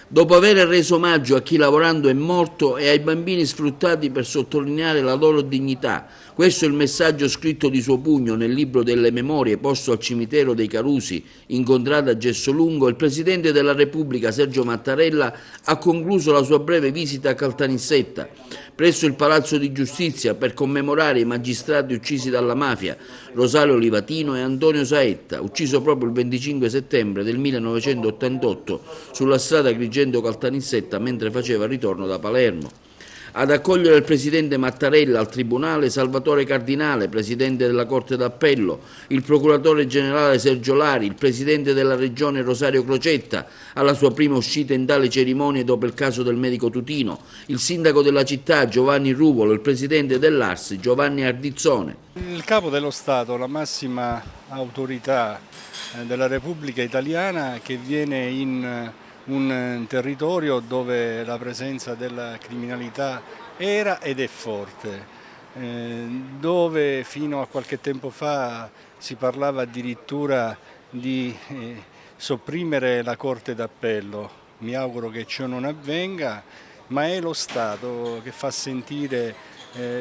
Dopo aver reso omaggio a chi lavorando è morto e ai bambini sfruttati per sottolineare la loro dignità, questo è il messaggio scritto di suo pugno nel libro delle memorie posto al cimitero dei Carusi, incontrato a Gessolungo, il Presidente della Repubblica Sergio Mattarella ha concluso la sua breve visita a Caltanissetta, presso il Palazzo di Giustizia per commemorare i magistrati uccisi dalla mafia, Rosario Livatino e Antonio Saetta, ucciso proprio il 25 settembre del 1988 sulla strada Agrigento-Caltanissetta mentre faceva ritorno da Palermo. Ad accogliere il Presidente Mattarella al Tribunale Salvatore Cardinale, Presidente della Corte d'Appello, il Procuratore Generale Sergio Lari, il Presidente della Regione Rosario Crocetta, alla sua prima uscita in tale cerimonia dopo il caso del medico tutino, il Sindaco della città Giovanni Ruvolo, il Presidente dell'ARS Giovanni Ardizzone. Il Capo dello Stato, la massima autorità della Repubblica Italiana, che viene in un territorio dove la presenza della criminalità era ed è forte, dove fino a qualche tempo fa si parlava addirittura di sopprimere la Corte d'Appello. Mi auguro che ciò non avvenga, ma è lo Stato che fa sentire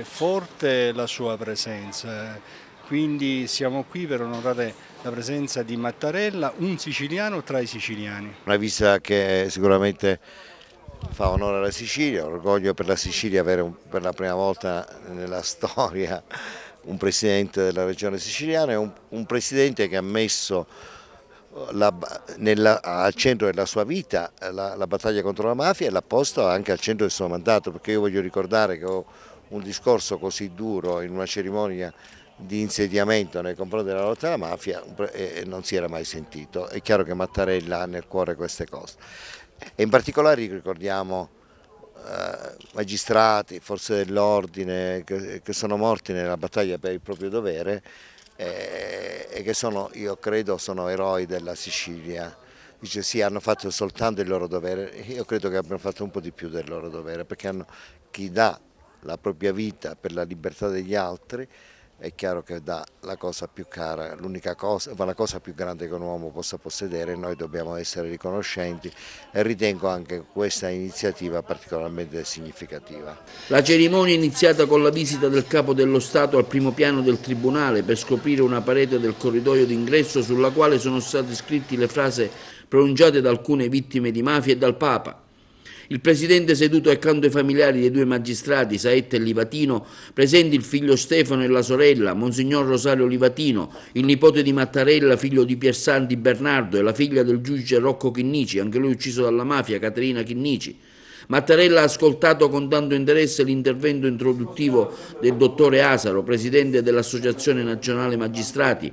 forte la sua presenza. Quindi siamo qui per onorare la presenza di Mattarella, un siciliano tra i siciliani. Una visita che sicuramente fa onore alla Sicilia, orgoglio per la Sicilia avere per la prima volta nella storia un presidente della regione siciliana, un presidente che ha messo al centro della sua vita la battaglia contro la mafia e l'ha posto anche al centro del suo mandato, perché io voglio ricordare che ho un discorso così duro in una cerimonia di insediamento nei confronti della lotta alla mafia e non si era mai sentito. È chiaro che Mattarella ha nel cuore queste cose e in particolare ricordiamo magistrati, forze dell'ordine che sono morti nella battaglia per il proprio dovere e che sono, io credo, sono eroi della Sicilia. Dice sì, hanno fatto soltanto il loro dovere, io credo che abbiano fatto un po' di più del loro dovere, perché chi dà la propria vita per la libertà degli altri è chiaro che dà la cosa più cara, l'unica cosa, ma la cosa più grande che un uomo possa possedere, e noi dobbiamo essere riconoscenti e ritengo anche questa iniziativa particolarmente significativa. La cerimonia è iniziata con la visita del Capo dello Stato al primo piano del Tribunale per scoprire una parete del corridoio d'ingresso sulla quale sono state scritte le frasi pronunciate da alcune vittime di mafia e dal Papa. Il Presidente, seduto accanto ai familiari dei due magistrati, Saetta e Livatino, presenti il figlio Stefano e la sorella, Monsignor Rosario Livatino, il nipote di Mattarella, figlio di Piersanti Bernardo, e la figlia del giudice Rocco Chinnici, anche lui ucciso dalla mafia, Caterina Chinnici. Mattarella ha ascoltato con tanto interesse l'intervento introduttivo del dottore Asaro, Presidente dell'Associazione Nazionale Magistrati,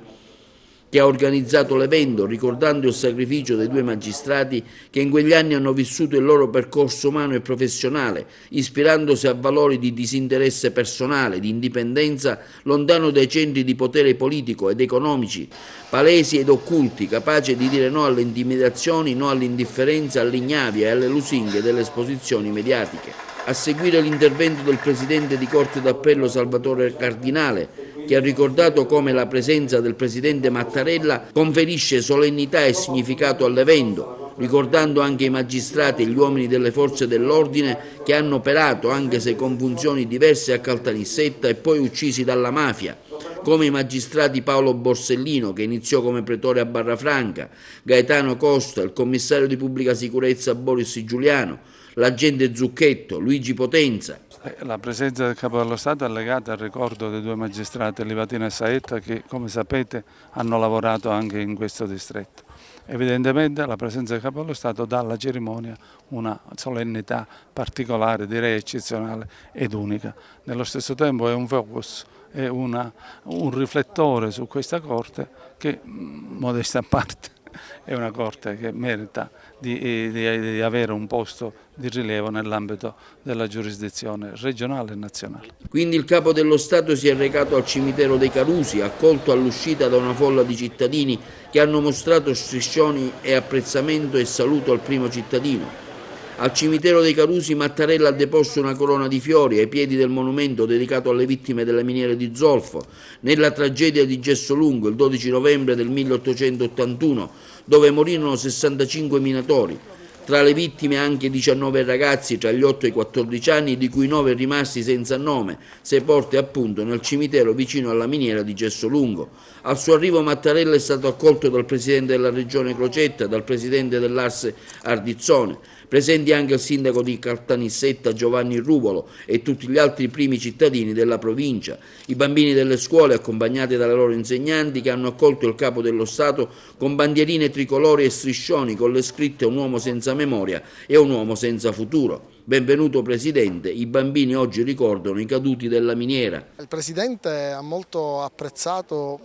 che ha organizzato l'evento ricordando il sacrificio dei due magistrati che in quegli anni hanno vissuto il loro percorso umano e professionale, ispirandosi a valori di disinteresse personale, di indipendenza, lontano dai centri di potere politico ed economici, palesi ed occulti, capaci di dire no alle intimidazioni, no all'indifferenza, all'ignavia e alle lusinghe delle esposizioni mediatiche. A seguire l'intervento del Presidente di Corte d'Appello Salvatore Cardinale, che ha ricordato come la presenza del Presidente Mattarella conferisce solennità e significato all'evento, ricordando anche i magistrati e gli uomini delle forze dell'ordine che hanno operato, anche se con funzioni diverse, a Caltanissetta e poi uccisi dalla mafia, come i magistrati Paolo Borsellino, che iniziò come pretore a Barrafranca, Gaetano Costa, il commissario di pubblica sicurezza Boris Giuliano, l'agente Zucchetto, Luigi Potenza. La presenza del Capo dello Stato è legata al ricordo dei due magistrati, Livatino e Saetta, che come sapete hanno lavorato anche in questo distretto. Evidentemente la presenza del Capo dello Stato dà alla cerimonia una solennità particolare, direi eccezionale ed unica. Nello stesso tempo è un focus, è un riflettore su questa Corte che, modesta a parte, è una Corte che merita di avere un posto di rilievo nell'ambito della giurisdizione regionale e nazionale. Quindi il Capo dello Stato si è recato al cimitero dei Carusi, accolto all'uscita da una folla di cittadini che hanno mostrato striscioni e apprezzamento e saluto al primo cittadino. Al cimitero dei Carusi Mattarella ha deposto una corona di fiori ai piedi del monumento dedicato alle vittime delle miniere di zolfo, nella tragedia di Gessolungo il 12 novembre del 1881, dove morirono 65 minatori. Tra le vittime anche 19 ragazzi tra gli 8 e i 14 anni, di cui 9 rimasti senza nome, sepolti appunto nel cimitero vicino alla miniera di Gessolungo. Al suo arrivo Mattarella è stato accolto dal presidente della regione Crocetta, dal presidente dell'Arse Ardizzone, presenti anche il sindaco di Caltanissetta Giovanni Ruvolo e tutti gli altri primi cittadini della provincia. I bambini delle scuole, accompagnati dalle loro insegnanti, che hanno accolto il capo dello Stato con bandierine tricolori e striscioni con le scritte "Un uomo senza memoria e un uomo senza futuro". Benvenuto Presidente, i bambini oggi ricordano i caduti della miniera. Il Presidente ha molto apprezzato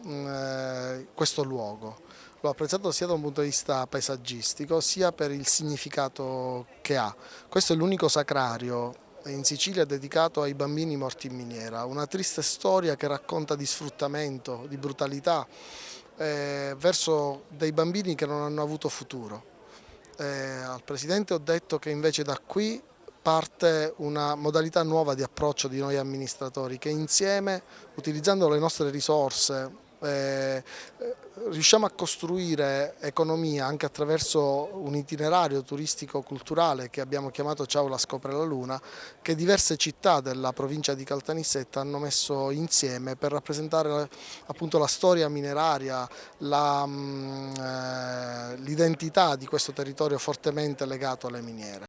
questo luogo, l'ho apprezzato sia da un punto di vista paesaggistico sia per il significato che ha. Questo è l'unico sacrario in Sicilia dedicato ai bambini morti in miniera, una triste storia che racconta di sfruttamento, di brutalità verso dei bambini che non hanno avuto futuro. Al Presidente ho detto che invece da qui parte una modalità nuova di approccio di noi amministratori che insieme, utilizzando le nostre risorse, riusciamo a costruire economia anche attraverso un itinerario turistico-culturale che abbiamo chiamato Ciao la scopre la luna, che diverse città della provincia di Caltanissetta hanno messo insieme per rappresentare appunto la storia mineraria, l'identità di questo territorio fortemente legato alle miniere.